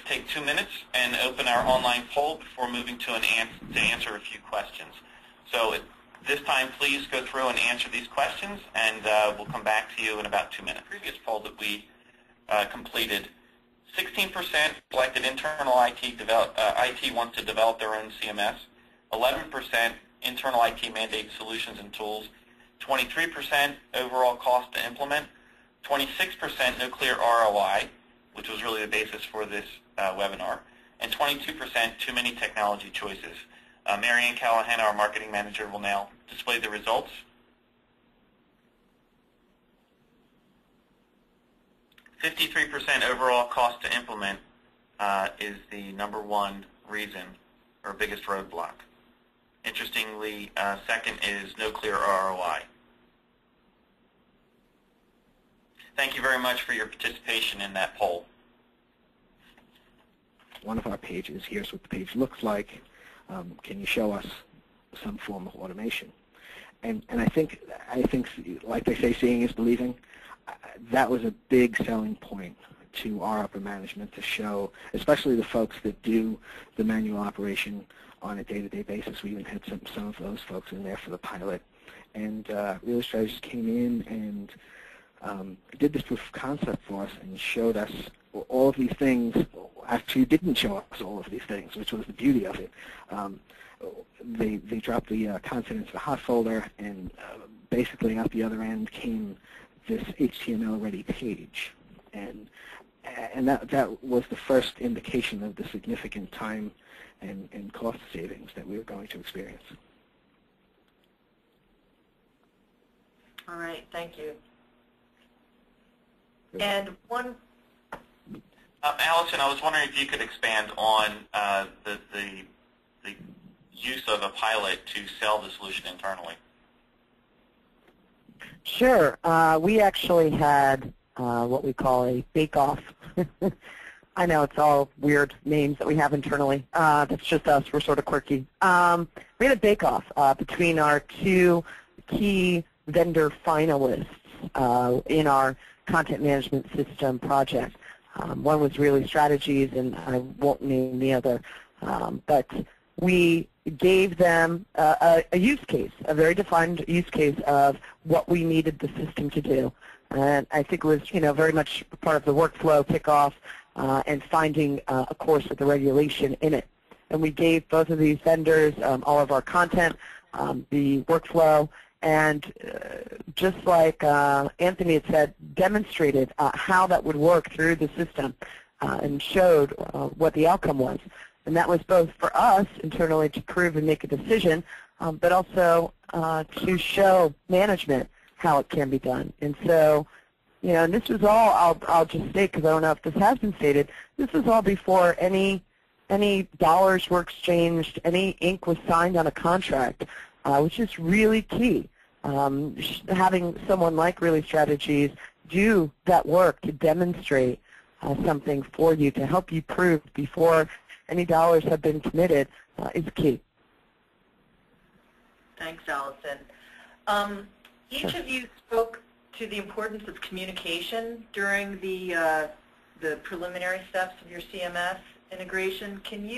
take 2 minutes and open our online poll before moving to answer a few questions. So at this time, please go through and answer these questions, and we'll come back to you in about 2 minutes. The previous poll that we completed, 16% selected internal IT wants to develop their own CMS, 11% internal IT mandate solutions and tools, 23% overall cost to implement, 26% no clear ROI, which was really the basis for this webinar, and 22% too many technology choices. Marianne Callahan, our marketing manager, will now display the results. 53% overall cost to implement is the #1 reason or biggest roadblock. Interestingly, second is no clear ROI. Thank you very much for your participation in that poll. One of our pages, here's what the page looks like. Can you show us some form of automation? And I think, like they say, seeing is believing. That was a big selling point to our upper management to show, especially the folks that do the manual operation on a day-to-day basis. We even had some of those folks in there for the pilot. And Really Strategies came in and did this proof of concept for us and showed us all of these things. Actually didn't show us all of these things, which was the beauty of it. They dropped the content into the hot folder, and basically out the other end came this HTML-ready page. And that was the first indication of the significant time and cost savings that we were going to experience. All right, thank you. And one... Allison, I was wondering if you could expand on the use of a pilot to sell the solution internally. Sure. We actually had what we call a bake-off. I know it's all weird names that we have internally. That's just us. We're sort of quirky. We had a bake-off between our 2 key vendor finalists in our content management system project. One was Really Strategies, and I won't name the other. But we gave them a use case, a very defined use case of what we needed the system to do. And I think it was, very much part of the workflow kickoff and finding a course with the regulation in it. And we gave both of these vendors all of our content, the workflow, and just like Anthony had said, demonstrated how that would work through the system and showed what the outcome was. And that was both for us internally to prove and make a decision, but also to show management how it can be done. And so, and this was all, I'll just state because I don't know if this has been stated, this was all before any dollars were exchanged, any ink was signed on a contract, which is really key. Having someone like Really Strategies do that work to demonstrate something for you, to help you prove before any dollars have been committed is key. Thanks, Allison. Each of you spoke to the importance of communication during the preliminary steps of your CMS integration. Can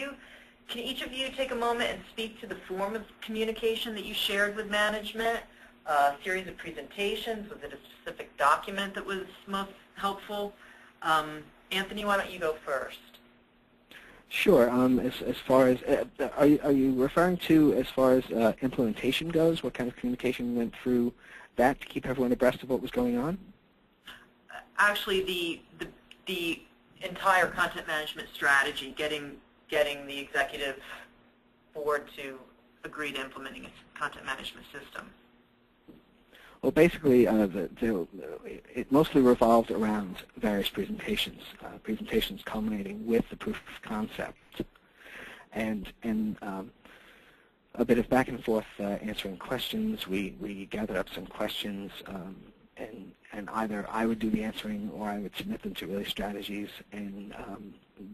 each of you take a moment and speak to the form of communication that you shared with management? A series of presentations? Was it a specific document that was most helpful? Anthony, why don't you go first? Sure. As far as, are you referring to as far as implementation goes? What kind of communication went through that to keep everyone abreast of what was going on? Actually, the entire content management strategy, getting the executive board to agree to implementing a content management system. Well, basically, it mostly revolved around various presentations, presentations culminating with the proof of concept, and a bit of back and forth answering questions. We gathered up some questions, and either I would do the answering or I would submit them to Really Strategies. And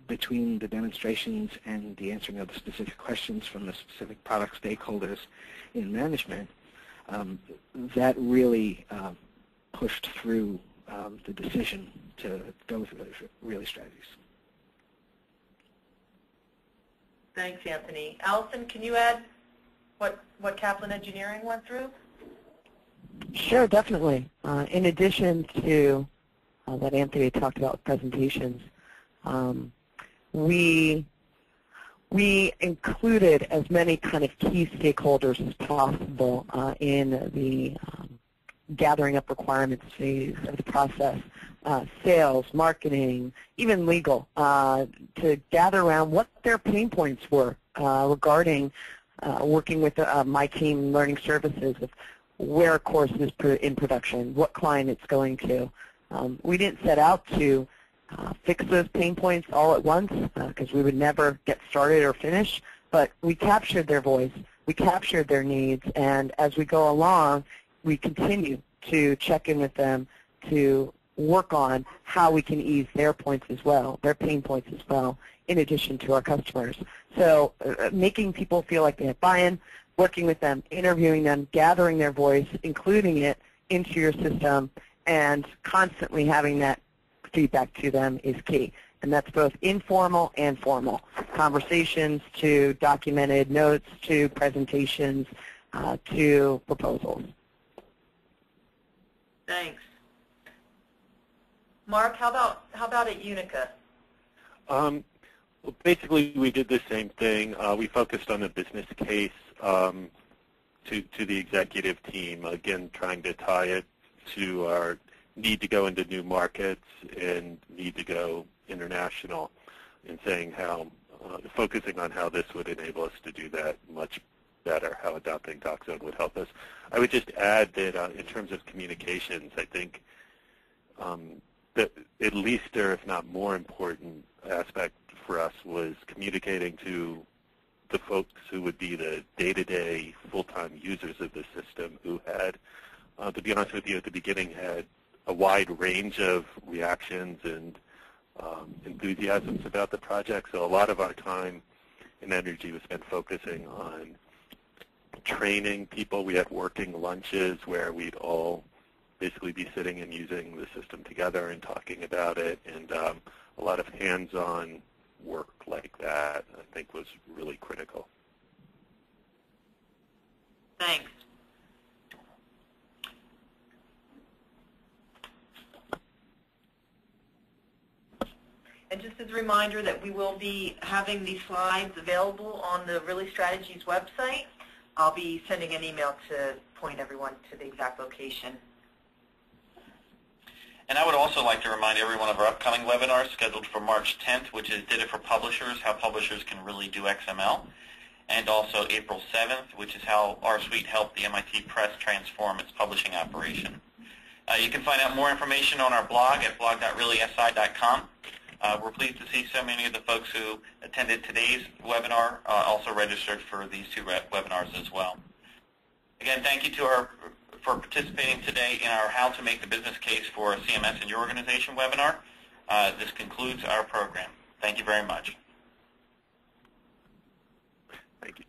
between the demonstrations and the answering of the specific questions from the specific product stakeholders in management, that really pushed through the decision to go with Really Strategies. Thanks, Anthony. Allison, can you add what Kaplan EduNeering went through? Sure, definitely. In addition to what Anthony talked about with presentations, we included as many kind of key stakeholders as possible in the gathering up requirements phase of the process, sales, marketing, even legal, to gather around what their pain points were regarding working with my team learning services of where a course is in production, what client it's going to. We didn't set out to fix those pain points all at once because we would never get started or finish, but we captured their voice, we captured their needs, and as we go along, we continue to check in with them to work on how we can ease their points as well, their pain points as well, in addition to our customers. So making people feel like they have buy-in, working with them, interviewing them, gathering their voice, including it into your system, and constantly having that feedback to them is key. And that's both informal and formal. Conversations to documented notes to presentations to proposals. Thanks. Mark, how about at Unica? Well, basically, we did the same thing. We focused on the business case to the executive team, again, trying to tie it to our need to go into new markets and need to go international, and saying how, focusing on how this would enable us to do that much better, how adopting DocZone would help us. I would just add that in terms of communications, I think that at least, or if not more important aspect for us was communicating to the folks who would be the day-to-day full-time users of the system who had, to be honest with you, at the beginning had a wide range of reactions and enthusiasms about the project. So a lot of our time and energy was spent focusing on training people. We had working lunches where we'd all basically be sitting and using the system together and talking about it, and a lot of hands-on work like that, I think, was really critical. Thanks. And just as a reminder that we will be having these slides available on the Really Strategies website. I'll be sending an email to point everyone to the exact location. And I would also like to remind everyone of our upcoming webinars scheduled for March 10th, which is Did It for Publishers, How Publishers Can Really Do XML, and also April 7th, which is How Our Suite Helped the MIT Press Transform Its Publishing Operation. You can find out more information on our blog at blog.reallysi.com. We're pleased to see so many of the folks who attended today's webinar also registered for these two webinars as well. Again, thank you for participating today in our How to Make the Business Case for a CMS in Your Organization webinar. This concludes our program. Thank you very much. Thank you.